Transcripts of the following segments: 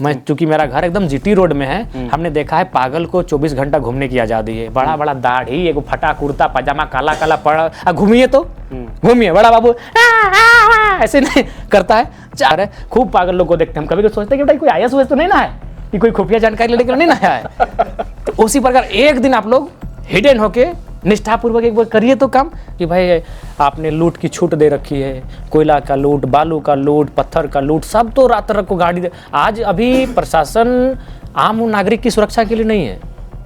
मैं चूंकि मेरा घर एकदम जीटी रोड में है, हमने देखा है पागल को 24 घंटा घूमने की आज़ादी है। बड़ा बड़ा दाढ़ी, एगो फटा कुर्ता पजामा काला काला पड़ा, घूमिए तो घूमिए, बड़ा बाबू ऐसे नहीं करता है, चाह रहे खूब पागल लोग को देखते हैं। हम कभी सोचते हैं कि कोई IAS तो नहीं ना है, कि कोई खुफिया जानकारी लेने के लिए नहीं ना है। तो उसी प्रकार एक दिन आप लोग हिडन होके निष्ठापूर्वक एक बार करिए तो काम, कि भाई आपने लूट की छूट दे रखी है, कोयला का लूट, बालू का लूट, पत्थर का लूट, सब तो रात रात को गाड़ी दे। आज अभी प्रशासन आम नागरिक की सुरक्षा के लिए नहीं है।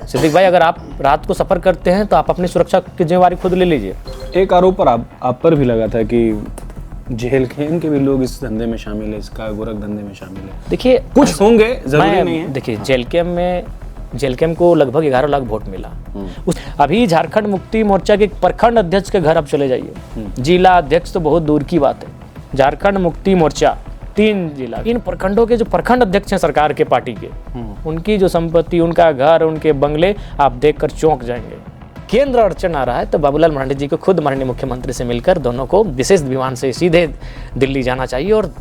सिद्दीक भाई, अगर आप रात को सफ़र करते हैं तो आप अपनी सुरक्षा की जिम्मेवारी खुद ले लीजिए। एक आरोप पर आप पर भी लगा था कि जेल खेम के भी लोग इस धंधे में शामिल है, इसका गोरख धंधे में शामिल है। देखिए कुछ होंगे, जरूरी नहीं है। देखिए जेल कैम्प को लगभग 11 लाख वोट मिला। अभी झारखंड मुक्ति मोर्चा के प्रखंड अध्यक्ष के घर अब चले जाइए, जिला अध्यक्ष तो बहुत दूर की बात है। झारखंड मुक्ति मोर्चा 3 जिला, इन प्रखंडों के जो प्रखंड अध्यक्ष हैं सरकार के पार्टी के, उनकी जो संपत्ति, उनका घर, उनके बंगले आप देखकर चौंक जाएंगे। केंद्र अड़चन आ रहा है तो बाबूलाल मरांडी जी को खुद माननीय मुख्यमंत्री से मिलकर दोनों को विशेष विमान से सीधे दिल्ली जाना चाहिए। और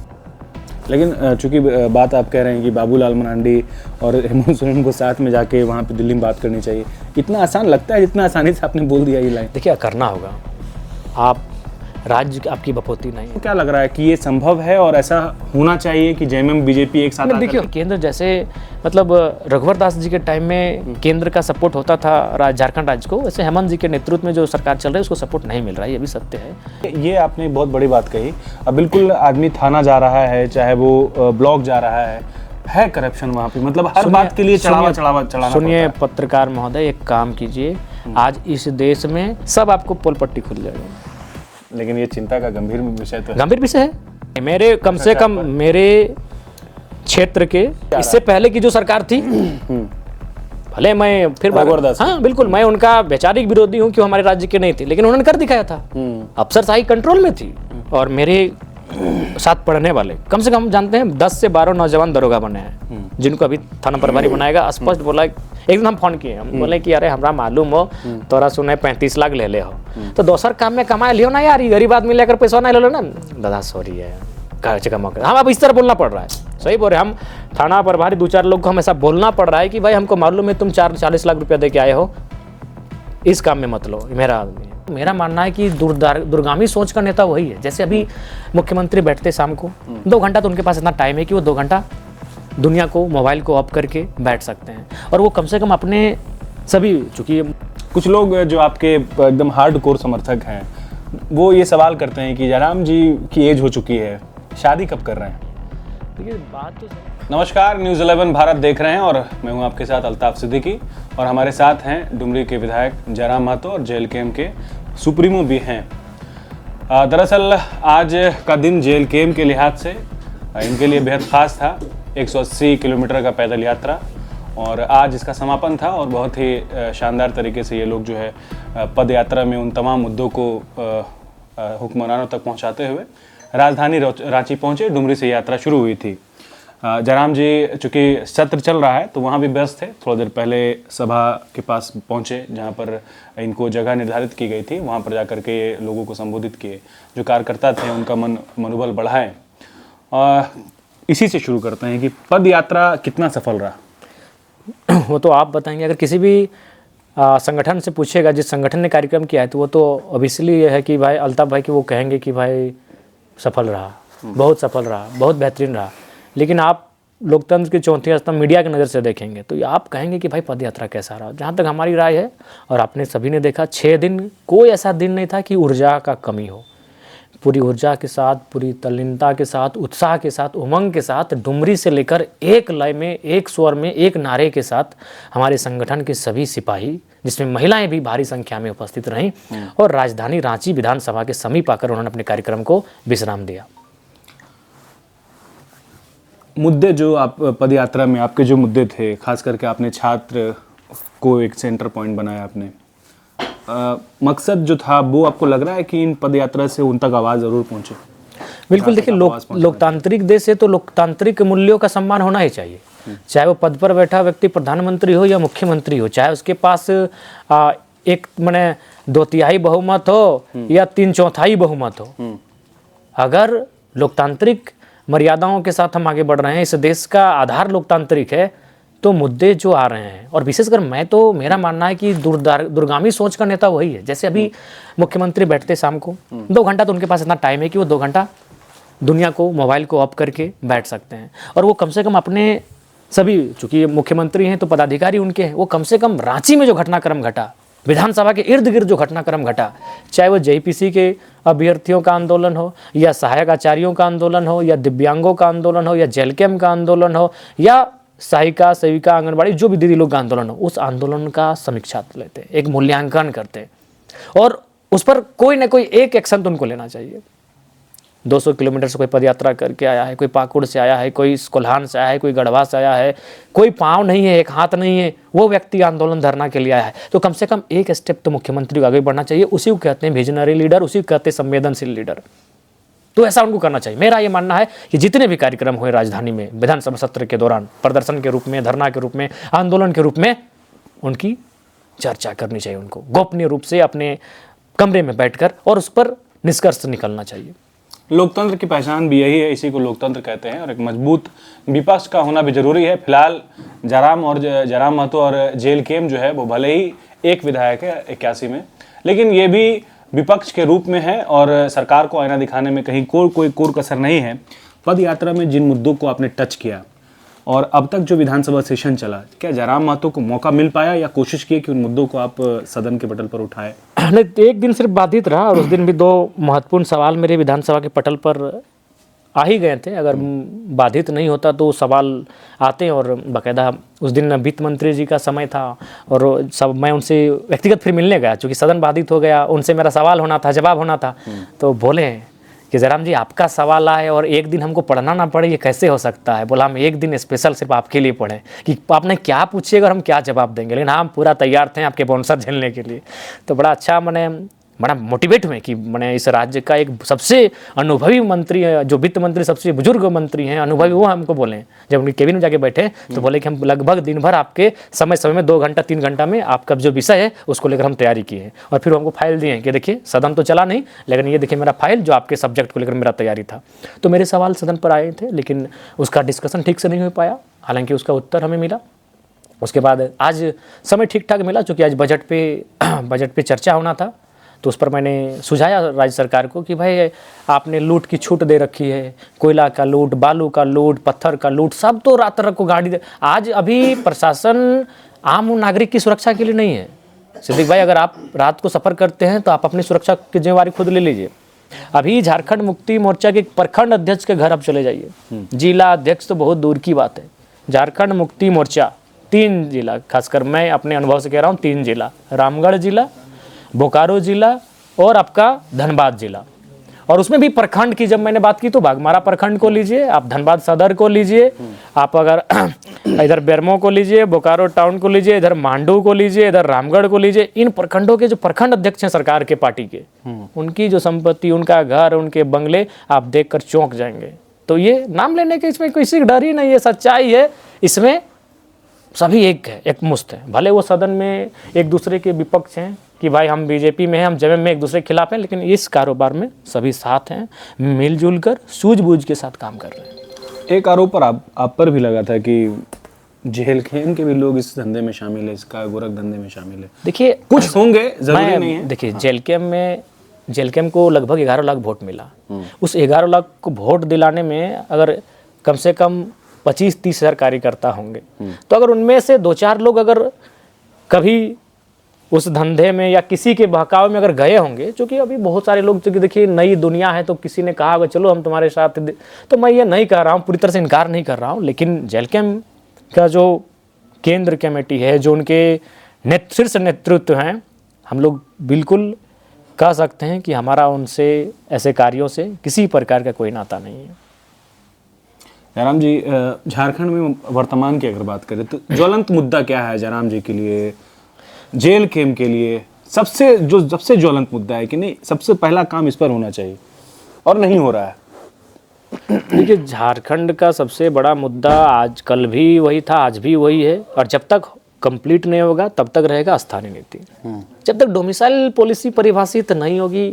लेकिन चूंकि बात आप कह रहे हैं कि बाबूलाल मरांडी और हेमंत सोरेन को साथ में जाके वहाँ पे दिल्ली में बात करनी चाहिए, इतना आसान लगता है जितना आसानी से आपने बोल दिया ये लाइन? देखिए करना होगा, आप राज्य आपकी बपोती नहीं है। क्या लग रहा है कि ये संभव है और ऐसा होना चाहिए कि जेएमएम बीजेपी एक साथ? देखिए केंद्र जैसे मतलब रघुवर दास जी के टाइम में केंद्र का सपोर्ट होता था झारखंड राज्य को, वैसे हेमंत जी के नेतृत्व में जो सरकार चल रही है उसको सपोर्ट नहीं मिल रहा है, ये भी सत्य है। ये आपने बहुत बड़ी बात कही। अब बिल्कुल आदमी थाना जा रहा है, चाहे वो ब्लॉक जा रहा है करप्शन वहाँ पे, मतलब हर बात के लिए चढ़ाना। सुनिए पत्रकार महोदय, एक काम कीजिए, आज इस देश में सब आपको पोल पट्टी खुल जाएगी। लेकिन ये चिंता का गंभीर विषय तो है। गंभीर विषय है। मेरे कम से कम मेरे क्षेत्र के इससे पहले की जो सरकार थी, भले मैं फिर हाँ बिल्कुल मैं उनका वैचारिक विरोधी हूँ, क्यों हमारे राज्य के नहीं थे, लेकिन उन्होंने कर दिखाया था। अफसरशाही कंट्रोल में थी। और मेरे साथ पढ़ने वाले कम से कम जानते हैं 10 से 12 नौजवान दरोगा बने हैं, जिनको अभी थाना प्रभारी बनाएगा। स्पष्ट बोला, एक दिन हम फोन किए, हम बोले कि अरे हमरा मालूम हो तोरा सुने 35 लाख ले हो, तो दोसर काम में कमाए लियो ना यार, ये गरीब आदमी लेकर पैसा नहीं ले लो ना। दादा सॉरी है, हम अब इस तरह बोलना पड़ रहा है। सही बोल रहे, हम थाना प्रभारी 2-4 लोग को हमेशा बोलना पड़ रहा है कि भाई हमको मालूम है तुम 40 लाख रुपया दे के आए हो, इस काम में मत लो, मेरा आदमी है। मेरा मानना है कि दूरगामी सोच का नेता वही है। जैसे अभी मुख्यमंत्री बैठते शाम को 2 घंटा, तो उनके पास इतना टाइम है कि वो 2 घंटा दुनिया को, मोबाइल को ऑफ करके बैठ सकते हैं, और वो कम से कम अपने सभी, चूँकि कुछ लोग जो आपके एकदम हार्ड कोर समर्थक हैं वो ये सवाल करते हैं कि जयराम जी की एज हो चुकी है, शादी कब कर रहे हैं? देखिए बात तो नमस्कार, न्यूज़ 11 भारत देख रहे हैं और मैं हूं आपके साथ अल्ताफ सिद्दीकी, और हमारे साथ हैं डुमरी के विधायक जयराम महतो और जेल कैम्प के सुप्रीमो भी हैं। दरअसल आज का दिन जेल कैम्प के लिहाज से इनके लिए बेहद ख़ास था। 180 किलोमीटर का पैदल यात्रा, और आज इसका समापन था, और बहुत ही शानदार तरीके से ये लोग जो है पद यात्रा में उन तमाम मुद्दों को हुक्मरानों तक पहुंचाते हुए राजधानी रांची पहुंचे। डुमरी से यात्रा शुरू हुई थी। जयराम जी चूँकि सत्र चल रहा है तो वहाँ भी व्यस्त थे, थोड़ा देर पहले सभा के पास पहुँचे जहाँ पर इनको जगह निर्धारित की गई थी, वहाँ पर जाकर के लोगों को संबोधित किए, जो कार्यकर्ता थे उनका मनोबल बढ़ाएं। इसी से शुरू करते हैं कि पद यात्रा कितना सफल रहा? वो तो आप बताएंगे। अगर किसी भी संगठन से पूछेगा जिस संगठन ने कार्यक्रम किया है, तो वो तो ऑब्वियसली ये है कि भाई अल्ताफ भाई, कि वो कहेंगे कि भाई सफल रहा, बहुत सफल रहा, बहुत बेहतरीन रहा। लेकिन आप लोकतंत्र के चौथे स्तंभ मीडिया की नज़र से देखेंगे तो आप कहेंगे कि भाई पदयात्रा कैसा रहा। जहाँ तक हमारी राय है, और आपने सभी ने देखा, 6 दिन कोई ऐसा दिन नहीं था कि ऊर्जा का कमी हो। पूरी ऊर्जा के साथ, पूरी तल्लीनता के साथ, उत्साह के साथ, उमंग के साथ, डुमरी से लेकर एक लय में, एक स्वर में, एक नारे के साथ हमारे संगठन के सभी सिपाही, जिसमें महिलाएं भी भारी संख्या में उपस्थित रहीं, और राजधानी रांची विधानसभा के समीप आकर उन्होंने अपने कार्यक्रम को विश्राम दिया। मुद्दे जो आप पदयात्रा में, आपके जो मुद्दे थे, खास करके आपने छात्र को एक सेंटर पॉइंट बनाया आपने, मकसद जो था वो आपको लग रहा है कि इन पदयात्रा से उन तक आवाज़ ज़रूर पहुँचे? बिल्कुल। देखिए लोकतांत्रिक देश है तो लोकतांत्रिक मूल्यों का सम्मान होना ही चाहिए। चाहे वो पद पर बैठा व्यक्ति प्रधानमंत्री हो या मुख्यमंत्री हो, चाहे उसके पास एक माने 2/3 बहुमत हो या 3/4 बहुमत हो, अगर लोकतांत्रिक मर्यादाओं के साथ हम आगे बढ़ रहे हैं, इस देश का आधार लोकतांत्रिक है, तो मुद्दे जो आ रहे हैं, और विशेषकर मेरा मानना है कि दूरगामी सोच का नेता वही है। जैसे अभी मुख्यमंत्री बैठते शाम को 2 घंटा, तो उनके पास इतना टाइम है कि वो 2 घंटा दुनिया को, मोबाइल को ऑफ करके बैठ सकते हैं, और वो कम से कम अपने सभी, चूंकि मुख्यमंत्री हैं तो पदाधिकारी उनके हैं, वो कम से कम रांची में जो घटनाक्रम घटा, विधानसभा के इर्द गिर्द जो घटनाक्रम घटा, चाहे वो जेपीसी के अभ्यर्थियों का आंदोलन हो, या सहायक आचार्यों का आंदोलन हो, या दिव्यांगों का आंदोलन हो, या जेल कैम्प का आंदोलन हो, या सहायिका, सेविका, आंगनबाड़ी, जो भी दीदी लोग का आंदोलन हो, उस आंदोलन का समीक्षा लेते, एक मूल्यांकन करते, और उस पर कोई ना कोई एक एक्शन तो उनको लेना चाहिए। 200 किलोमीटर से कोई पदयात्रा करके आया है, कोई पाकुड़ से आया है, कोई कोल्हान से आया है, कोई गढ़वा से आया है, कोई पाँव नहीं है, एक हाथ नहीं है, वो व्यक्ति आंदोलन धरना के लिए आया है, तो कम से कम एक स्टेप तो मुख्यमंत्री को आगे बढ़ना चाहिए। उसी को कहते हैं विजनरी लीडर, उसी को कहते हैं संवेदनशील लीडर। तो ऐसा उनको करना चाहिए। मेरा ये मानना है कि जितने भी कार्यक्रम हुए राजधानी में विधानसभा सत्र के दौरान, प्रदर्शन के रूप में, धरना के रूप में, आंदोलन के रूप में, उनकी चर्चा करनी चाहिए, उनको गोपनीय रूप से अपने कमरे में बैठकर, और उस पर निष्कर्ष निकलना चाहिए। लोकतंत्र की पहचान भी यही है, इसी को लोकतंत्र कहते हैं, और एक मजबूत विपक्ष का होना भी जरूरी है। फिलहाल जयराम महतो और जेल केम जो है वो भले ही एक विधायक है 81 में, लेकिन ये भी विपक्ष के रूप में है, और सरकार को आईना दिखाने में कहीं कोई कोर कसर नहीं है। पद यात्रा में जिन मुद्दों को आपने टच किया, और अब तक जो विधानसभा सेशन चला, क्या जयराम महतो को मौका मिल पाया, या कोशिश की कि उन मुद्दों को आप सदन के पटल पर उठाए? नहीं, एक दिन सिर्फ बाधित रहा, और उस दिन भी 2 महत्वपूर्ण सवाल मेरे विधानसभा के पटल पर आ ही गए थे। अगर बाधित नहीं होता तो सवाल आते, और बाकायदा उस दिन वित्त मंत्री जी का समय था, और सब मैं उनसे व्यक्तिगत फिर मिलने गया, क्योंकि सदन बाधित हो गया, उनसे मेरा सवाल होना था, जवाब होना था। तो बोले कि जयराम जी आपका सवाल आए और एक दिन हमको पढ़ना ना पड़े, ये कैसे हो सकता है? बोला हम एक दिन स्पेशल सिर्फ आपके लिए पढ़ें कि आपने क्या पूछिएगा और हम क्या जवाब देंगे, लेकिन हम पूरा तैयार थे आपके बाउंसर झेलने के लिए। तो बड़ा अच्छा, मैंने बड़ा मोटिवेट हुए कि मैंने इस राज्य का एक सबसे अनुभवी मंत्री है, जो वित्त मंत्री सबसे बुजुर्ग मंत्री हैं, अनुभवी, वो हमको बोले। जब उनके केबिन में जाके बैठे तो बोले कि हम लगभग दिन भर आपके समय में 2 घंटा 3 घंटा में आपका जो विषय है उसको लेकर हम तैयारी किए हैं, और फिर हमको फाइल दिए कि देखिए सदन तो चला नहीं, लेकिन ये देखिए मेरा फाइल जो आपके सब्जेक्ट को लेकर मेरा तैयारी था। तो मेरे सवाल सदन पर आए थे, लेकिन उसका डिस्कशन ठीक से नहीं हो पाया, हालांकि उसका उत्तर हमें मिला। उसके बाद आज समय ठीक ठाक मिला, चूँकि आज बजट पे चर्चा होना था, तो उस पर मैंने सुझाया राज्य सरकार को कि भाई आपने लूट की छूट दे रखी है, कोयला का लूट, बालू का लूट, पत्थर का लूट, सब तो रात रात को गाड़ी आज अभी प्रशासन आम नागरिक की सुरक्षा के लिए नहीं है। सिद्दीक भाई, अगर आप रात को सफ़र करते हैं तो आप अपनी सुरक्षा की जिम्मेवारी खुद ले लीजिए। अभी झारखंड मुक्ति मोर्चा के प्रखंड अध्यक्ष के घर आप चले जाइए, जिला अध्यक्ष तो बहुत दूर की बात है। झारखंड मुक्ति मोर्चा 3 जिला, खासकर मैं अपने अनुभव से कह रहा हूँ, 3 जिला, रामगढ़ जिला, बोकारो जिला और आपका धनबाद जिला, और उसमें भी प्रखंड की जब मैंने बात की तो बागमारा प्रखंड को लीजिए, आप धनबाद सदर को लीजिए, आप अगर इधर बेरमो को लीजिए, बोकारो टाउन को लीजिए, इधर मांडू को लीजिए, इधर रामगढ़ को लीजिए, इन प्रखंडों के जो प्रखंड अध्यक्ष हैं सरकार के पार्टी के, उनकी जो संपत्ति, उनका घर, उनके बंगले आप देखकर चौंक जाएंगे। तो ये नाम लेने के इसमें किसी डर ही नहीं है, सच्चाई है, इसमें सभी एक है, एक मुश्त है। भले वो सदन में एक दूसरे के विपक्ष हैं कि भाई हम बीजेपी में हैं, हम जेएमएम में एक दूसरे के खिलाफ हैं, लेकिन इस कारोबार में सभी साथ हैं, मिलजुल कर सूझबूझ के साथ काम कर रहे हैं। एक आरोप पर आप पर भी लगा था कि जेल केम के भी लोग इस धंधे में शामिल है, इसका गोरख धंधे में शामिल है। देखिए कुछ होंगे, जरूरी नहीं है। देखिए जेल केम को लगभग 11 लाख वोट मिला। उस 11 लाख को वोट दिलाने में अगर कम से कम 25-30 हज़ार कार्यकर्ता होंगे, तो अगर उनमें से 2-4 लोग अगर कभी उस धंधे में या किसी के बहकावे में अगर गए होंगे, क्योंकि अभी बहुत सारे लोग, क्योंकि देखिए नई दुनिया है, तो किसी ने कहा होगा चलो हम तुम्हारे साथ, तो मैं ये नहीं कह रहा हूँ, पूरी तरह से इनकार नहीं कर रहा हूँ, लेकिन जेल कैम्प का जो केंद्र कमेटी है, जो उनके शीर्ष नेतृत्व हैं, हम लोग बिल्कुल कह सकते हैं कि हमारा उनसे ऐसे कार्यों से किसी प्रकार का कोई नाता नहीं है। जयराम जी, झारखंड में वर्तमान की अगर बात करें तो ज्वलंत मुद्दा क्या है जयराम जी के लिए, जेल केम के लिए? सबसे ज्वलंत मुद्दा है कि नहीं, सबसे पहला काम इस पर होना चाहिए और नहीं हो रहा है। देखिए, झारखंड का सबसे बड़ा मुद्दा आज कल भी वही था, आज भी वही है, और जब तक कंप्लीट नहीं होगा तब तक रहेगा स्थानीय नीति। जब तक डोमिसाइल पॉलिसी परिभाषित नहीं होगी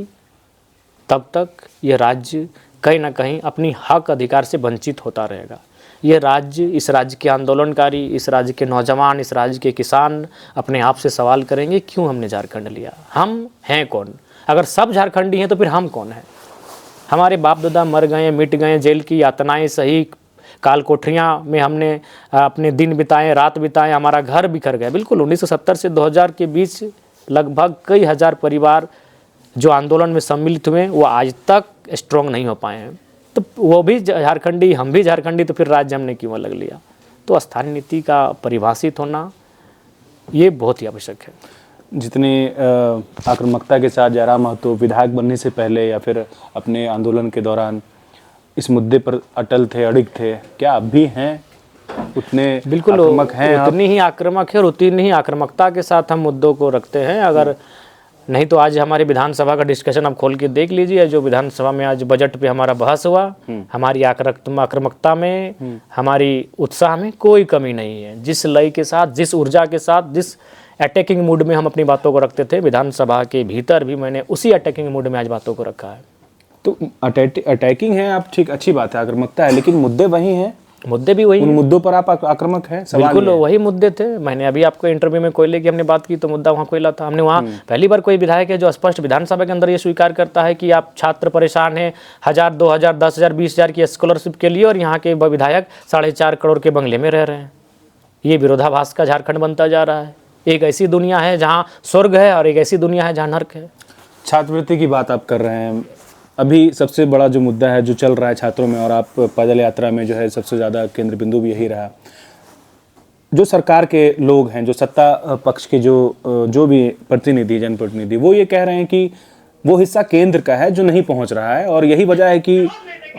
तब तक यह राज्य कहीं ना कहीं अपनी हक अधिकार से वंचित होता रहेगा। ये राज्य, इस राज्य के आंदोलनकारी, इस राज्य के नौजवान, इस राज्य के किसान अपने आप से सवाल करेंगे क्यों हमने झारखंड लिया, हम हैं कौन? अगर सब झारखंडी हैं तो फिर हम कौन हैं? हमारे बाप दादा मर गए, मिट गए, जेल की यातनाएं सही, काल कोठरियाँ में हमने अपने दिन बिताए, रात बिताए, हमारा घर बिखर गया। बिल्कुल 1970 से 2000 के बीच लगभग कई हजार परिवार जो आंदोलन में सम्मिलित हुए वो आज तक स्ट्रॉन्ग नहीं हो पाए हैं। तो वो भी झारखंडी, हम भी झारखंडी, तो फिर राज्य हमने क्यों अलग लिया? तो स्थानीय नीति का परिभाषित होना ये बहुत ही आवश्यक है। जितनी आक्रामकता के साथ जयराम महतो विधायक बनने से पहले या फिर अपने आंदोलन के दौरान इस मुद्दे पर अटल थे, अड़िग थे, क्या अब भी हैं उतने बिल्कुल आक्रामक हैं? उतनी ही आक्रामक है और उतनी ही आक्रामकता के साथ हम मुद्दों को रखते हैं। अगर नहीं तो आज हमारे विधानसभा का डिस्कशन आप खोल के देख लीजिए, जो विधानसभा में आज बजट पे हमारा बहस हुआ, हमारी आक्रामकता में, हमारी उत्साह में कोई कमी नहीं है। जिस लय के साथ, जिस ऊर्जा के साथ, जिस अटैकिंग मूड में हम अपनी बातों को रखते थे, विधानसभा के भीतर भी मैंने उसी अटैकिंग मूड में आज बातों को रखा है। तो अटैकिंग है आप, ठीक, अच्छी बात है, आक्रामकता है, लेकिन मुद्दे वही हैं, मुद्दे भी वही, उन मुद्दों पर आप आक्रामक हैं? बिल्कुल वही मुद्दे थे। मैंने अभी आपको इंटरव्यू में कोयले की हमने बात की तो मुद्दा वहाँ कोयला था। हमने वहाँ पहली बार कोई विधायक है जो स्पष्ट विधानसभा के अंदर ये स्वीकार करता है कि आप छात्र परेशान हैं 1000, 2000, 10,000, 20,000 की स्कॉलरशिप के लिए और यहाँ के विधायक 4.5 करोड़ के बंगले में रह रहे हैं। ये विरोधाभास का झारखंड बनता जा रहा है। एक ऐसी दुनिया है जहाँ स्वर्ग है और एक ऐसी दुनिया है जहाँ नर्क है। छात्रवृत्ति की बात आप कर रहे हैं, अभी सबसे बड़ा जो मुद्दा है जो चल रहा है छात्रों में, और आप पैदल यात्रा में जो है सबसे ज़्यादा केंद्र बिंदु भी यही रहा। जो सरकार के लोग हैं, जो सत्ता पक्ष के जो भी प्रतिनिधि, जनप्रतिनिधि, वो ये कह रहे हैं कि वो हिस्सा केंद्र का है जो नहीं पहुंच रहा है और यही वजह है कि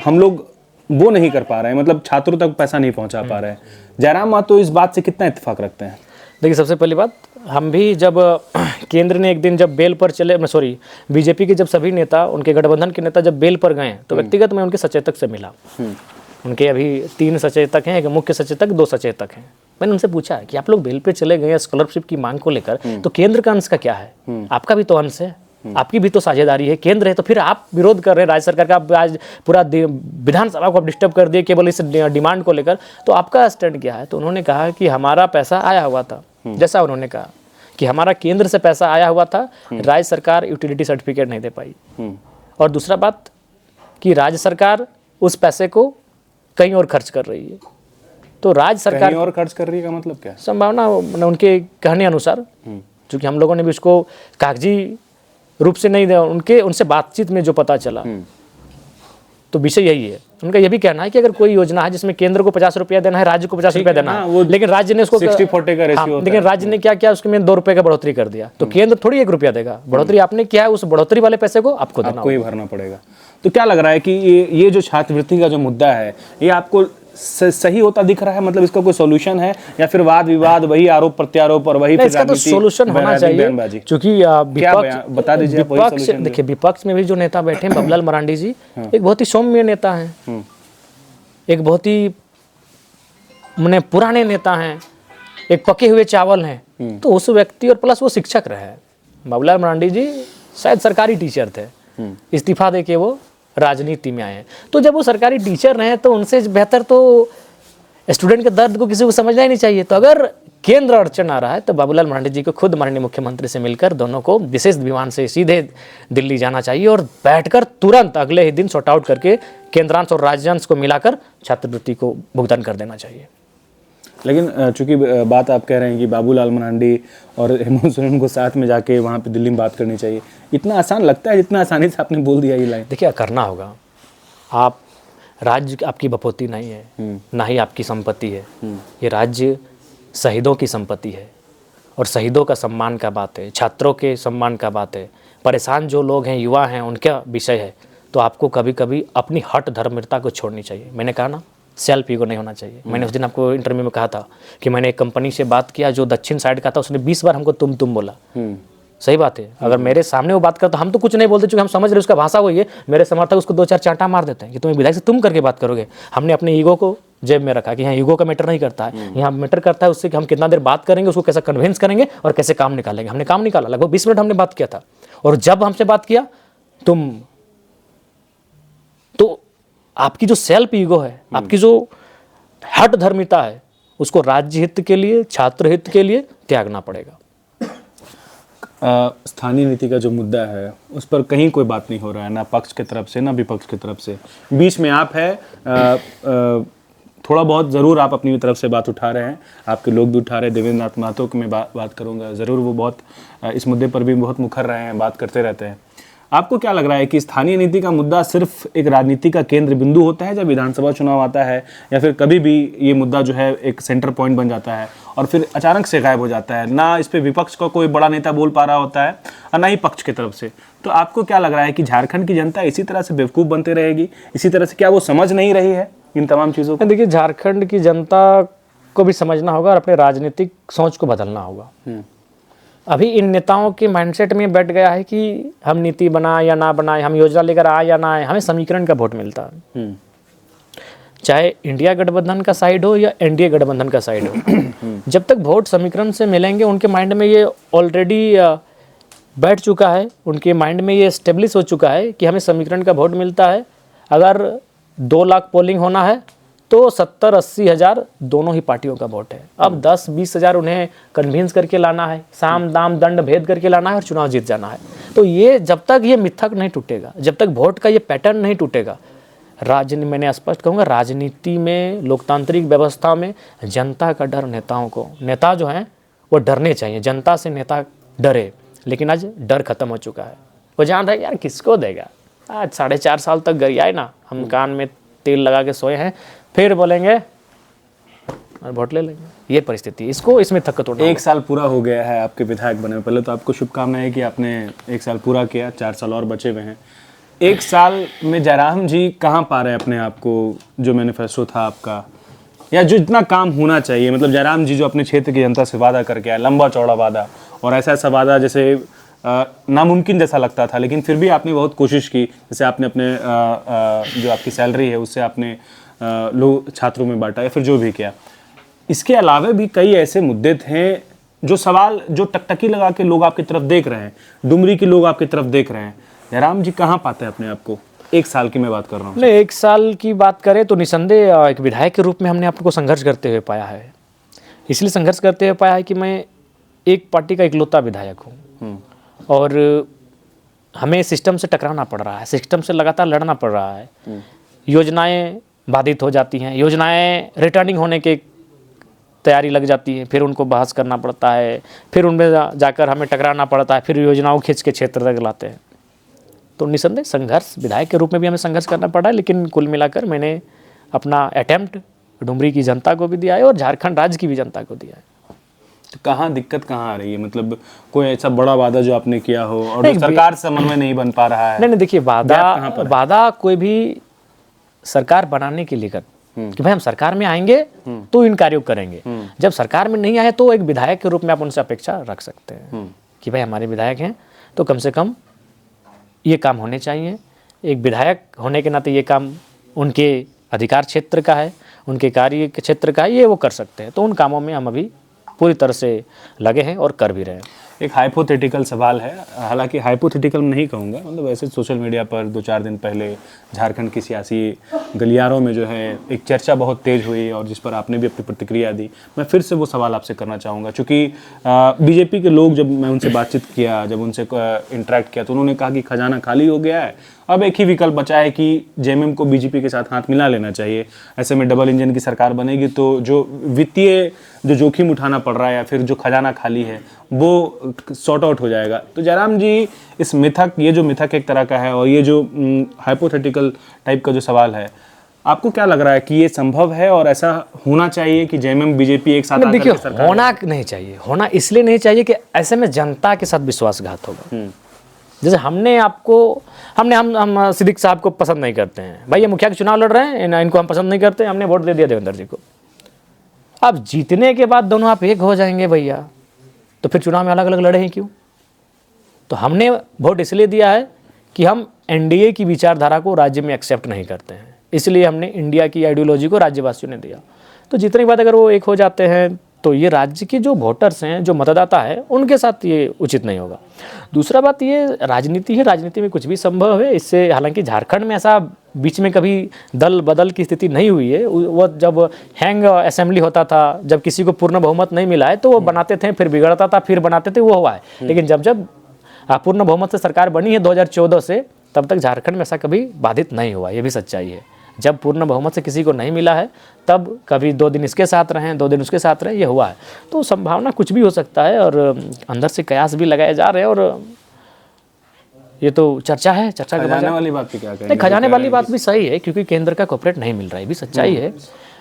हम लोग वो नहीं कर पा रहे हैं, मतलब छात्रों तक पैसा नहीं पहुंचा पा रहे हैं। जयराम महतो इस बात से कितना इत्तेफाक रखते हैं? देखिए, सबसे पहली बात, हम भी जब केंद्र ने एक दिन जब बेल पर चले, बीजेपी के जब सभी नेता, उनके गठबंधन के नेता जब बेल पर गए तो व्यक्तिगत मैं उनके सचेतक से मिला। उनके अभी 3 सचेतक हैं, एक मुख्य सचेतक, 2 सचेतक हैं। मैंने उनसे पूछा कि आप लोग बेल पे चले गए स्कॉलरशिप की मांग को लेकर, तो केंद्र का अंश का क्या है? आपका भी तो अंश है, आपकी भी तो साझेदारी है, केंद्र है, तो फिर आप विरोध कर रहे हैं राज्य सरकार का। आज पूरा विधानसभा को आप डिस्टर्ब कर दिए केवल इस डिमांड को लेकर, तो आपका स्टैंड क्या है? तो उन्होंने कहा कि हमारा पैसा आया हुआ था, जैसा उन्होंने कहा कि हमारा केंद्र से पैसा आया हुआ था, राज्य सरकार यूटिलिटी सर्टिफिकेट नहीं दे पाई। और दूसरा बात कि राज्य सरकार उस पैसे को कहीं और खर्च कर रही है। तो राज्य सरकार कहीं और खर्च कर रही है का मतलब क्या? संभावना उनके कहने अनुसार, क्योंकि हम लोगों ने भी उसको कागजी रूप से नहीं दिया, उनसे बातचीत में जो पता चला, तो विषय यही है। उनका यह भी कहना है कि अगर कोई योजना है जिसमें केंद्र को 50 रुपया देना है, राज्य को 50 रुपया देना है, लेकिन राज्य ने उसको 60-40 का रेशियो होता लेकिन राज्य ने क्या किया, उसके में 2 रुपये का बढ़ोतरी कर दिया। तो केंद्र थोड़ी 1 रुपया देगा, बढ़ोतरी आपने किया है, उस बढ़ोतरी वाले पैसे को आपको देना, आपको ही भरना पड़ेगा। तो क्या लग रहा है कि ये जो छात्रवृत्ति का जो मुद्दा है, ये आपको सही होता दिख रहा है? मतलब इसका कोई सॉल्यूशन है या फिर वाद विवाद, वही आरोप प्रत्यारोप और वही इसका तो सॉल्यूशन होना चाहिए? क्योंकि बता दीजिए। देखिए, विपक्ष में भी जो नेता बैठे हैं, बाबूलाल मरांडी जी एक बहुत ही सौम्य नेता हैं, एक बहुत ही पुराने नेता हैं, एक पके हुए चावल हैं। तो उस व्यक्ति और प्लस वो शिक्षक रहे हैं। बाबूलाल मरांडी जी शायद सरकारी टीचर थे, इस्तीफा दे के वो राजनीति में आए हैं। तो जब वो सरकारी टीचर रहे तो उनसे बेहतर तो स्टूडेंट के दर्द को किसी को समझना ही नहीं चाहिए। तो अगर केंद्र अड़चन आ रहा है तो बाबूलाल मरांडी जी को खुद माननीय मुख्यमंत्री से मिलकर दोनों को विशेष विमान से सीधे दिल्ली जाना चाहिए और बैठकर तुरंत अगले ही दिन सॉर्ट आउट करके केंद्रांश और राज्यांश को मिलाकर छात्रवृत्ति को भुगतान कर देना चाहिए। लेकिन चूंकि बात आप कह रहे हैं कि बाबूलाल मरांडी और हेमंत सोरेन को साथ में जाके वहाँ पे दिल्ली में बात करनी चाहिए, इतना आसान लगता है जितना आसानी से आपने बोल दिया ये लाइन? देखिए, करना होगा। आप राज्य आपकी बपौती नहीं है, ना ही आपकी संपत्ति है। ये राज्य शहीदों की संपत्ति है और शहीदों का सम्मान का बात है, छात्रों के सम्मान का बात है, परेशान जो लोग हैं, युवा हैं, उनका विषय है। तो आपको कभी कभी अपनी हट धर्मिकता को छोड़नी चाहिए। मैंने कहा ना, सेल्फ ईगो नहीं होना चाहिए। मैंने उस दिन आपको इंटरव्यू में कहा था कि मैंने एक कंपनी से बात किया जो दक्षिण साइड का था, उसने 20 बार हमको तुम बोला। सही बात है, अगर मेरे सामने वो बात करता, हम तो कुछ नहीं बोलते क्योंकि हम समझ रहे उसका भाषा वही है। मेरे समर्थक उसको 2-4 चांटा मार देते हैं कि तुम्हें विधायक से तुम करके बात करोगे। हमने अपने ईगो को जेब में रखा कि यहाँ ईगो का मैटर नहीं करता है, यहाँ मैटर करता है उससे कि हम कितना देर बात करेंगे, उसको कैसे कन्विंस करेंगे और कैसे काम निकालेंगे। हमने काम निकाला, लगभग 20 मिनट हमने बात किया था। और जब हमसे बात किया तो आपकी जो सेल्फ ईगो है, आपकी जो हट धर्मिता है, उसको राज्य हित के लिए, छात्र हित के लिए त्यागना पड़ेगा। स्थानीय नीति का जो मुद्दा है उस पर कहीं कोई बात नहीं हो रहा है, ना पक्ष की तरफ से ना विपक्ष की तरफ से। बीच में आप है, थोड़ा बहुत ज़रूर आप अपनी तरफ से बात उठा रहे हैं, आपके लोग भी उठा रहे हैं। देवेंद्र नाथ महतो की मैं बात करूंगा ज़रूर, वो बहुत इस मुद्दे पर भी बहुत मुखर रहे हैं, बात करते रहते हैं। आपको क्या लग रहा है कि स्थानीय नीति का मुद्दा सिर्फ एक राजनीति का केंद्र बिंदु होता है जब विधानसभा चुनाव आता है, या फिर कभी भी ये मुद्दा जो है एक सेंटर पॉइंट बन जाता है और फिर अचानक से गायब हो जाता है, ना इस पे विपक्ष का कोई बड़ा नेता बोल पा रहा होता है और ना ही पक्ष की तरफ से? तो आपको क्या लग रहा है कि झारखंड की जनता इसी तरह से बेवकूफ़ बनते रहेगी, इसी तरह से क्या वो समझ नहीं रही है इन तमाम चीज़ों को? देखिए, झारखंड की जनता को भी समझना होगा और अपने राजनीतिक सोच को बदलना होगा। अभी इन नेताओं के माइंडसेट में बैठ गया है कि हम नीति बनाए या ना बनाए, हम योजना लेकर आए या ना आए, हमें समीकरण का वोट मिलता है। चाहे इंडिया गठबंधन का साइड हो या एनडीए गठबंधन का साइड हो, जब तक वोट समीकरण से मिलेंगे, उनके माइंड में ये ऑलरेडी बैठ चुका है, उनके माइंड में ये एस्टेब्लिश हो चुका है कि हमें समीकरण का वोट मिलता है। अगर 2 लाख पोलिंग होना है तो 70-80 हज़ार दोनों ही पार्टियों का वोट है। अब 10-20 हज़ार उन्हें कन्विंस करके लाना है, साम दाम दंड भेद करके लाना है और चुनाव जीत जाना है। तो ये जब तक ये मिथक नहीं टूटेगा, जब तक वोट का ये पैटर्न नहीं टूटेगा, मैंने स्पष्ट कहूँगा, राजनीति में, लोकतांत्रिक व्यवस्था में जनता का डर नेताओं को, नेता जो हैं वो डरने चाहिए, जनता से नेता डरे। लेकिन आज डर खत्म हो चुका है। वो जान रहा है यार किसको देगा, आज 4.5 साल तक गरियाए ना, हम कान में तेल लगा के सोए हैं, फिर बोलेंगे और वोट ले लेंगे। ये परिस्थिति, इसको इसमें थक तोड़ना। 1 साल पूरा हो गया है आपके विधायक बने। पहले तो आपको शुभकामनाएं कि आपने 1 साल पूरा किया, 4 साल और बचे हुए हैं। 1 साल में जयराम जी कहाँ पा रहे हैं अपने आप को? जो मैनिफेस्टो था आपका, या जो इतना काम होना चाहिए, मतलब जयराम जी जो अपने क्षेत्र की जनता से वादा करके आए, लंबा चौड़ा वादा, और ऐसा वादा जैसे नामुमकिन जैसा लगता था, लेकिन फिर भी आपने बहुत कोशिश की। जैसे आपने अपने जो आपकी सैलरी है उससे आपने लोग छात्रों में बांटा, या फिर जो भी किया। इसके अलावा भी कई ऐसे मुद्दे थे जो सवाल, जो टकटकी लगा के लोग आपकी तरफ देख रहे हैं, डुमरी के लोग आपकी तरफ देख रहे हैं। जयराम जी कहाँ पाते हैं अपने आप को? 1 साल की मैं बात कर रहा हूँ। नहीं, 1 साल की बात करें तो निसंदेह एक विधायक के रूप में हमने आपको संघर्ष करते हुए पाया है। इसलिए संघर्ष करते हुए पाया है कि मैं एक पार्टी का इकलौता विधायक हूँ और हमें सिस्टम से टकराना पड़ रहा है, सिस्टम से लगातार लड़ना पड़ रहा है। योजनाएं बाधित हो जाती हैं, योजनाएं रिटर्निंग होने के तैयारी लग जाती है, फिर उनको बहस करना पड़ता है, फिर उनमें जाकर हमें टकराना पड़ता है, फिर योजनाओं खींच के क्षेत्र तक लाते हैं। तो निसंदेह संघर्ष, विधायक के रूप में भी हमें संघर्ष करना पड़ा है, लेकिन कुल मिलाकर मैंने अपना अटेम्प्ट डुमरी की जनता को भी दिया है और झारखंड राज्य की भी जनता को दिया है। तो कहाँ दिक्कत कहाँ आ रही है? मतलब कोई ऐसा बड़ा वादा जो आपने किया हो और जो सरकार से समन्वय नहीं बन पा रहा है? नहीं, देखिए, वादा कोई भी सरकार बनाने के लिए कर कि भाई हम सरकार में आएंगे तो इन कार्यों करेंगे। जब सरकार में नहीं आए तो एक विधायक के रूप में आप उनसे अपेक्षा रख सकते हैं कि भाई हमारे विधायक हैं तो कम से कम ये काम होने चाहिए। एक विधायक होने के नाते ये काम उनके अधिकार क्षेत्र का है, उनके कार्य क्षेत्र का है, ये वो कर सकते हैं। तो उन कामों में हम अभी पूरी तरह से लगे हैं और कर भी रहे हैं। एक हाइपोथेटिकल सवाल है, हालांकि हाइपोथेटिकल नहीं कहूँगा, मतलब वैसे सोशल मीडिया पर 2-4 दिन पहले झारखंड की सियासी गलियारों में जो है एक चर्चा बहुत तेज़ हुई और जिस पर आपने भी अपनी प्रतिक्रिया दी। मैं फिर से वो सवाल आपसे करना चाहूँगा, चूँकि बीजेपी के लोग, जब मैं उनसे बातचीत किया, जब उनसे इंटरेक्ट किया, तो उन्होंने कहा कि खजाना खाली हो गया है, अब एक ही विकल्प बचा है कि जेएमएम को बीजेपी के साथ हाथ मिला लेना चाहिए। ऐसे में डबल इंजन की सरकार बनेगी तो जो वित्तीय जो जोखिम उठाना पड़ रहा है या फिर जो खजाना खाली है वो सॉर्ट आउट हो जाएगा। तो जयराम जी, इस मिथक, ये जो मिथक एक तरह का है और ये जो हाइपोथेटिकल टाइप का जो सवाल है, आपको क्या लग रहा है कि ये संभव है और ऐसा होना चाहिए कि जेएमएम बीजेपी एक साथ? देखिए, होना नहीं चाहिए, होना इसलिए नहीं चाहिए कि ऐसे में जनता के साथ विश्वासघात होगा। जैसे हम सिद्दीक साहब को पसंद नहीं करते हैं, भाई ये मुखिया के चुनाव लड़ रहे हैं, इनको हम पसंद नहीं करते, हमने वोट दे दिया देवेंद्र जी को। अब जीतने के बाद दोनों आप एक हो जाएंगे भैया, तो फिर चुनाव में अलग अलग लड़े हैं क्यों? तो हमने वोट इसलिए दिया है कि हम एनडीए की विचारधारा को राज्य में एक्सेप्ट नहीं करते हैं, इसलिए हमने इंडिया की आइडियोलॉजी को राज्यवासियों ने दिया। तो जितने बाद अगर वो एक हो जाते हैं तो ये राज्य के जो वोटर्स हैं, जो मतदाता है, उनके साथ ये उचित नहीं होगा। दूसरा बात, ये राजनीति है, राजनीति में कुछ भी संभव है। इससे हालांकि झारखंड में ऐसा बीच में कभी दल बदल की स्थिति नहीं हुई है। वो जब हैंग असेंबली होता था, जब किसी को पूर्ण बहुमत नहीं मिला है तो वो बनाते थे, फिर बिगड़ता था, फिर बनाते थे, वो हुआ है। लेकिन जब जब पूर्ण बहुमत से सरकार बनी है 2014 से, तब तक झारखंड में ऐसा कभी बाधित नहीं हुआ। ये भी सच्चाई है। जब पूर्ण बहुमत से किसी को नहीं मिला है, तब कभी 2 दिन इसके साथ रहें, 2 दिन उसके साथ रहें, ये हुआ है। तो संभावना कुछ भी हो सकता है और अंदर से कयास भी लगाए जा रहे हैं। और ये तो चर्चा है, चर्चा खजाने वाली बात पे क्या कहेंगे? नहीं, खजाने वाली बात भी सही है, क्योंकि केंद्र का कॉर्पोरेट नहीं मिल रहा है, ये भी सच्चाई है।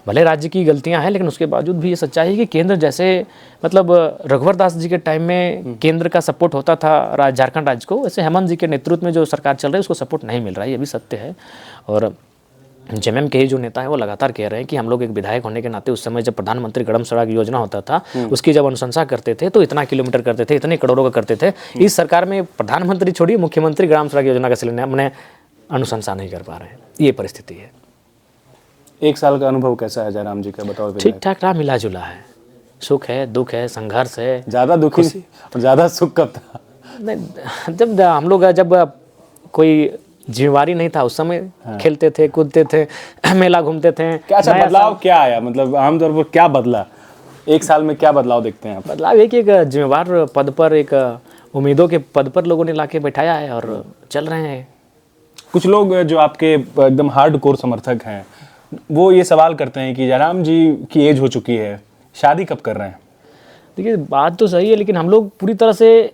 भले राज्य की गलतियां हैं, लेकिन उसके बावजूद भी ये सच्चाई है कि केंद्र, जैसे मतलब रघुवर दास जी के टाइम में केंद्र का सपोर्ट होता था झारखंड राज्य को, वैसे हेमंत जी के नेतृत्व में जो सरकार चल रही है उसको सपोर्ट नहीं मिल रहा है, ये भी सत्य है। और जेएमएम के ही जो नेता है वो लगातार कह रहे हैं कि हम लोग एक विधायक होने के नाते उस समय जब प्रधानमंत्री गरम सड़क योजना होता था, उसकी जब अनुशंसा करते थे तो इतना किलोमीटर करते थे, इतने करोड़ों का करते थे। इस सरकार में प्रधानमंत्री छोड़िए, मुख्यमंत्री ग्राम सड़क योजना का शिलान्यास हमने अनुशंसा नहीं कर पा रहे हैं, ये परिस्थिति है। 1 साल का अनुभव कैसा है जयराम जी का, बताओ। ठीक ठाक रहा, मिला जुला है, सुख है, दुख है, संघर्ष है। ज़्यादा दुखी और ज़्यादा सुख कब था? नहीं, जब हम लोग जब कोई जिम्मेवारी नहीं था उस समय खेलते थे, कूदते थे, मेला घूमते थे। क्या बदलाव क्या आया, मतलब आमतौर पर क्या बदला 1 साल में? क्या बदलाव देखते हैं आप? बदलाव एक जिम्मेवार पद पर, एक उम्मीदों के पद पर लोगों ने लाके बैठाया है और चल रहे हैं। कुछ लोग जो आपके एकदम हार्डकोर समर्थक हैं, वो ये सवाल करते हैं कि जयराम जी की एज हो चुकी है, शादी कब कर रहे हैं? देखिए, बात तो सही है, लेकिन हम लोग पूरी तरह से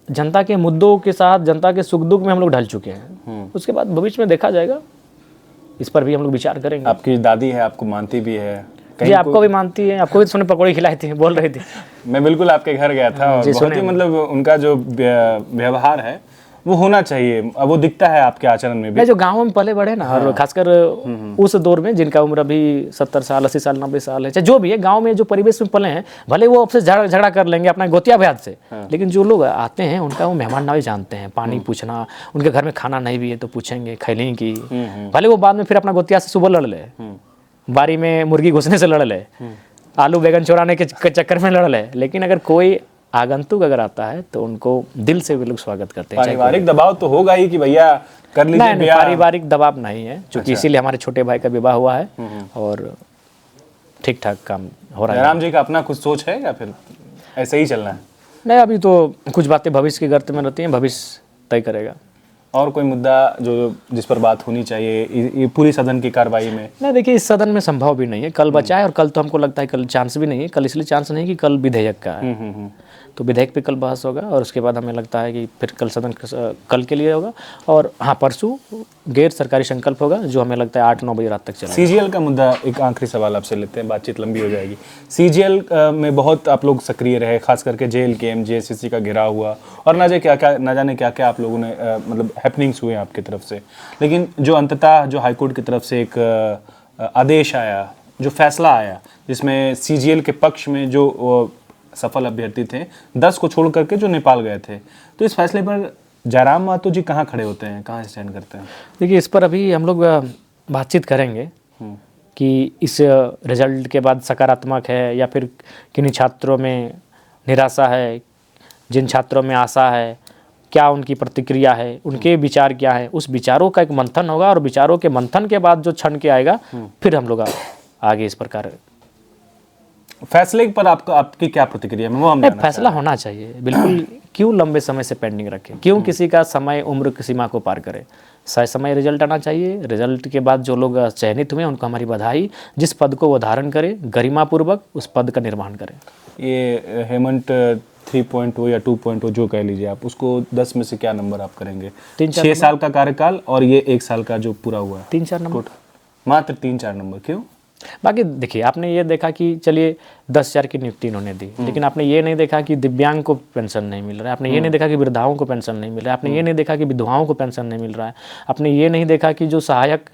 जनता के मुद्दों के साथ, जनता के सुख दुख में हम लोग ढल चुके हैं। उसके बाद भविष्य में देखा जाएगा, इस पर भी हम लोग विचार करेंगे। आपकी दादी है, आपको मानती भी है? जी, आपको भी मानती है, आपको भी सुने पकौड़ी खिलाई थी, बोल रही थी। मैं बिल्कुल आपके घर गया था और बहुत ही मतलब उनका जो व्यवहार है वो होना चाहिए, वो दिखता है आपके आचरण में भी। जो गाँव में पले बढ़े ना, और खासकर उस दौर में जिनका उम्र अभी 70 साल, 80 साल, 90 साल है, चाहे जो भी है, गांव में जो परिवेश में पले हैं, भले वो आपसे झगड़ा कर लेंगे अपना गोतिया भयाद से, लेकिन जो लोग आते हैं उनका वो मेहमान नवाजी जानते हैं। पानी पूछना, उनके घर में खाना नहीं भी है तो पूछेंगे खैली की, भले वो बाद में फिर अपना गोतिया से सुबह लड़ ले, बारी में मुर्गी घुसने से लड़ ले, आलू बैगन चुराने के चक्कर में लड़ ले, लेकिन अगर कोई आगंतुक अगर आता है तो उनको दिल से भी लोग स्वागत करते हैं। पारिवारिक दबाव तो होगा ही कि भैया कर लीजिए ब्याह। पारिवारिक दबाव नहीं है, क्योंकि इसीलिए हमारे छोटे भाई का विवाह हुआ है और ठीक ठाक काम हो रहा है। जयराम जी का अपना कुछ सोच है या फिर ऐसे ही चलना है? नहीं, अभी तो कुछ बातें भविष्य के गर्त में रहती हैं, भविष्य तय करेगा। और कोई मुद्दा जो जिस पर बात होनी चाहिए ये पूरी सदन की कार्रवाई में? नहीं, देखिए, इस सदन में संभव भी नहीं है, कल बचा है और कल तो हमको लगता है कल चांस भी नहीं है। कल इसलिए चांस नहीं कि कल विधेयक का है, तो विधेयक पे कल बहस होगा और उसके बाद हमें लगता है कि फिर कल सदन कल के लिए होगा। और हाँ, परसों गैर सरकारी संकल्प होगा, जो हमें लगता है 8-9 बजे रात तक चलेगा। सीजीएल का मुद्दा, एक आखिरी सवाल आपसे लेते हैं, बातचीत लंबी हो जाएगी। सीजीएल में बहुत आप लोग सक्रिय रहे, खास करके JLKM JSSC का घेराव हुआ और ना जाने क्या क्या आप लोगों ने मतलब हैपनिंग्स हुए आपकी तरफ से, लेकिन जो अंततः जो हाईकोर्ट की तरफ से एक आदेश आया, जो फैसला आया, जिसमें सीजीएल के पक्ष में जो सफल अभ्यर्थी थे 10 को छोड़ करके जो नेपाल गए थे, तो इस फैसले पर जयराम महतो जी कहाँ खड़े होते हैं, कहाँ स्टैंड करते हैं? देखिए, इस पर अभी हम लोग बातचीत करेंगे कि इस रिजल्ट के बाद सकारात्मक है या फिर किन्हीं छात्रों में निराशा है, जिन छात्रों में आशा है, क्या उनकी प्रतिक्रिया है, उनके विचार क्या है। उस विचारों का एक मंथन होगा और विचारों के मंथन के बाद जो क्षण के आएगा, फिर हम लोग आगे इस प्रकार फैसले पर आपकी क्या प्रतिक्रिया है? वो हम फैसला होना चाहिए बिल्कुल। क्यों लंबे समय से पेंडिंग रखें, क्यों किसी का समय उम्र की सीमा को पार करे? सही समय रिजल्ट आना चाहिए। रिजल्ट के बाद जो लोग चयनित हुए उनको हमारी बधाई। जिस पद को वो धारण करे, गरिमापूर्वक उस पद का निर्वहन करें। ये हेमंत 3.0 या 2.0 जो कह लीजिए आप, उसको 10 में से क्या नंबर आप करेंगे? 6 साल का कार्यकाल और ये 1 साल का जो पूरा हुआ है, 3-4 नंबर, मात्र 3-4 नंबर। क्यों? बाकी देखिए, आपने ये देखा कि चलिए 10,000 की नियुक्ति इन्होंने दी, लेकिन आपने ये नहीं देखा कि दिव्यांग को पेंशन नहीं मिल रहा है, आपने ये नहीं देखा कि वृद्धाओं को पेंशन नहीं मिल रहा है, आपने ये नहीं देखा कि विधवाओं को पेंशन नहीं मिल रहा है, आपने ये नहीं देखा कि जो सहायक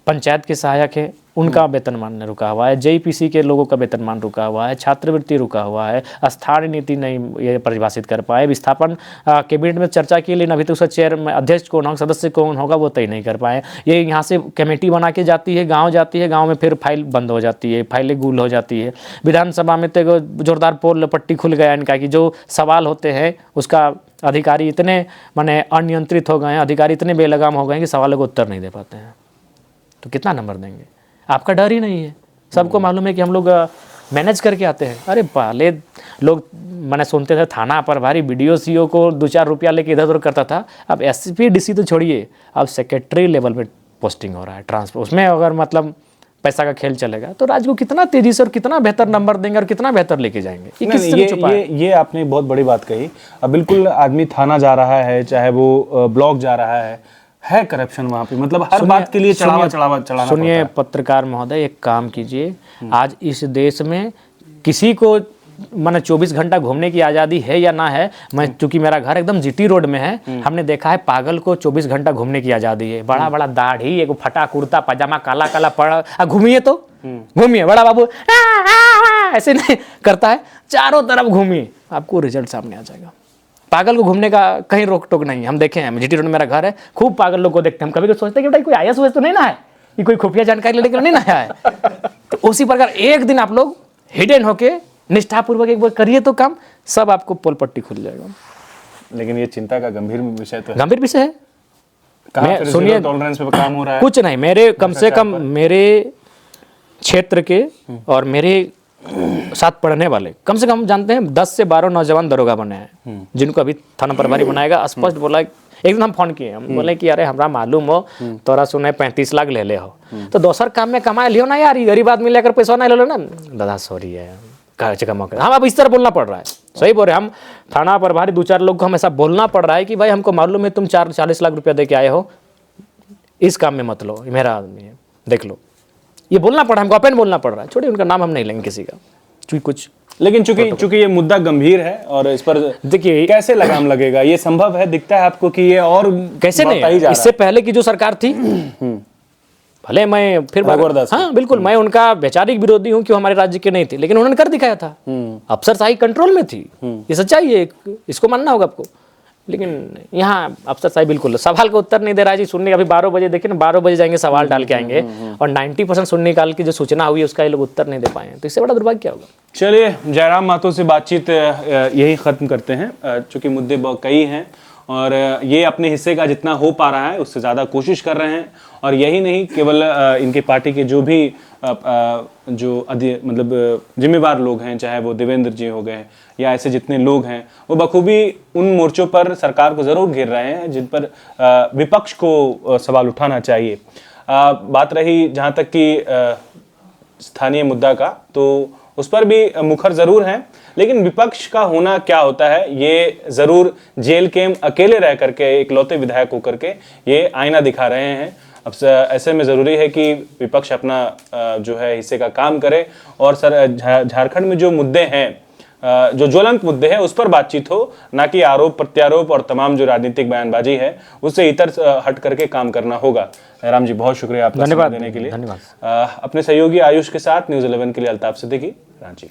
पंचायत के सहायक है उनका वेतनमान रुका हुआ है, जेईपीसी के लोगों का वेतनमान रुका हुआ है, छात्रवृत्ति रुका हुआ है, स्थानीय नीति नहीं ये परिभाषित कर पाए, विस्थापन कैबिनेट में चर्चा के लिए अभी तक उसका चेयर अध्यक्ष कौन होगा, सदस्य कौन होगा वो तय नहीं कर पाए। ये यहाँ से कमेटी बना के जाती है, गाँव में फिर फाइल बंद हो जाती है, फाइलें गुल हो जाती है। विधानसभा में तो जोरदार पोल पट्टी खुल गया इनका कि जो सवाल होते हैं उसका अधिकारी इतने माने अनियंत्रित हो गए हैं, अधिकारी इतने बेलगाम हो गए हैं कि सवालों को उत्तर नहीं दे पाते हैं, तो कितना नंबर देंगे? आपका डर ही नहीं है। सबको मालूम है कि हम लोग मैनेज करके आते हैं। अरे पहले लोग मैंने सुनते थे थाना प्रभारी BDO CO को 2-4 रुपया लेके इधर उधर करता था, अब SP DC तो छोड़िए, अब सेक्रेटरी लेवल पे पोस्टिंग हो रहा है, ट्रांसफर। उसमें अगर मतलब पैसा का खेल चलेगा तो राज्य को कितना तेजी से और कितना बेहतर नंबर देंगे और कितना बेहतर लेके जाएंगे। ये आपने बहुत बड़ी बात कही। अब बिल्कुल आदमी थाना जा रहा है, चाहे वो ब्लॉक जा रहा है करप्शन वहाँ पे, मतलब हर बात के लिए चढ़ाना। सुनिए पत्रकार महोदय, एक काम कीजिए, आज इस देश में किसी को माने 24 घंटा घूमने की आज़ादी है या ना है। मैं चूंकि मेरा घर एकदम GT रोड में है, हमने देखा है पागल को 24 घंटा घूमने की आज़ादी है। बड़ा बड़ा दाढ़ी, एक फटा कुर्ता पजामा काला काला पड़ा, घूमिए तो घूमिए, बड़ा बाबू ऐसे नहीं करता है, चारों तरफ घूमिए, आपको रिजल्ट सामने आ जाएगा। पागल को घूमने का कहीं रोक टोक नहीं। हम देखे हैं, GT रोड में मेरा घर है, खूब पागल लोग को देखते हैं। हम कभी सोचते हैं कि बेटा कोई IAS तो नहीं ना है, ये कोई खुफिया जानकारी लेने के लिए नहीं ना है। तो उसी प्रकार एक दिन आप लोग हिडन होके निष्ठापूर्वक एक बार करिए तो काम, सब आपको पोल पट्टी खुल जाएगा। लेकिन ये चिंता का गंभीर विषय तो है। गंभीर विषय है। मैं सुनिए, टॉलरेंस पे काम हो रहा है। कुछ नहीं, मेरे कम से कम मेरे क्षेत्र के और मेरे साथ पढ़ने वाले कम से कम जानते हैं 10 से 12 नौजवान दरोगा बने हैं, जिनको अभी थाना प्रभारी बनाएगा। स्पष्ट बोला, एक दिन हम फोन किए, हम बोले कि अरे हमरा मालूम हो तोरा सुने 35 लाख ले हो, तो दोसर काम में कमाए लियो ना यार, गरीब आदमी लेकर पैसा नहीं ले लो ना। दादा सॉरी है, हम अब इस तरह बोलना पड़ रहा है। सही बोल रहे, हम थाना प्रभारी 2-4 लोग को हम ऐसा बोलना पड़ रहा है कि भाई हमको मालूम है तुम 40 लाख रुपया दे के आए हो, इस काम में मत लो, मेरा आदमी है, देख लो। ये बोलना पड़ा हमको, ओपन बोलना पड़ रहा है। छोड़िए, उनका नाम हम नहीं लेंगे किसी का, चूंकि कुछ, लेकिन चूंकि ये मुद्दा गंभीर है और इस पर देखिए कैसे लगाम लगेगा, ये संभव है? दिखता है आपको कि ये और कैसे नहीं? इससे पहले की जो सरकार थी, भले मैं फिर हाँ बिल्कुल, मैं उनका वैचारिक विरोधी हूँ कि हमारे राज्य के नहीं थे, लेकिन उन्होंने कर दिखाया था। अफसरशाही कंट्रोल में थी, ये सच्चाई है, इसको मानना होगा आपको। लेकिन यहाँ अफसरशाही बिल्कुल, सवाल का उत्तर नहीं दे रहा है जी। सुनने अभी 12 बजे, देखिए ना 12 बजे जाएंगे, सवाल डाल के आएंगे और 90% सुनने काल की जो सूचना हुई है उसका ये लोग उत्तर नहीं दे पाए, तो इससे बड़ा दुर्भाग्य क्या होगा। चलिए, जयराम महतो से बातचीत यही खत्म करते हैं, चूंकि मुद्दे कई हैं और ये अपने हिस्से का जितना हो पा रहा है उससे ज़्यादा कोशिश कर रहे हैं। और यही नहीं, केवल इनके पार्टी के जो भी मतलब जिम्मेवार लोग हैं, चाहे वो देवेंद्र जी हो गए या ऐसे जितने लोग हैं, वो बखूबी उन मोर्चों पर सरकार को ज़रूर घेर रहे हैं जिन पर विपक्ष को सवाल उठाना चाहिए। बात रही जहाँ तक कि स्थानीय मुद्दा का, तो उस पर भी मुखर ज़रूर हैं, लेकिन विपक्ष का होना क्या होता है ये ज़रूर जेल केम अकेले रह करके, इकलौते विधायक होकर के ये आईना दिखा रहे हैं। अब ऐसे में ज़रूरी है कि विपक्ष अपना जो है हिस्से का काम करे और झारखंड में जो मुद्दे हैं, जो ज्वलंत मुद्दे हैं, उस पर बातचीत हो, ना कि आरोप प्रत्यारोप और तमाम जो राजनीतिक बयानबाजी है उससे इतर हट करके काम करना होगा। राम जी, बहुत शुक्रिया आपका समय देने के लिए। धन्यवाद। अपने सहयोगी आयुष के साथ न्यूज़ 11 के लिए Altaf Siddiqui, Ranchi.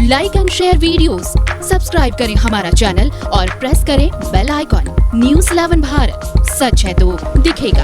Like and share videos, subscribe करें हमारा चैनल और प्रेस करें बेल आइकॉन। न्यूज़ 11 भारत, सच है तो दिखेगा।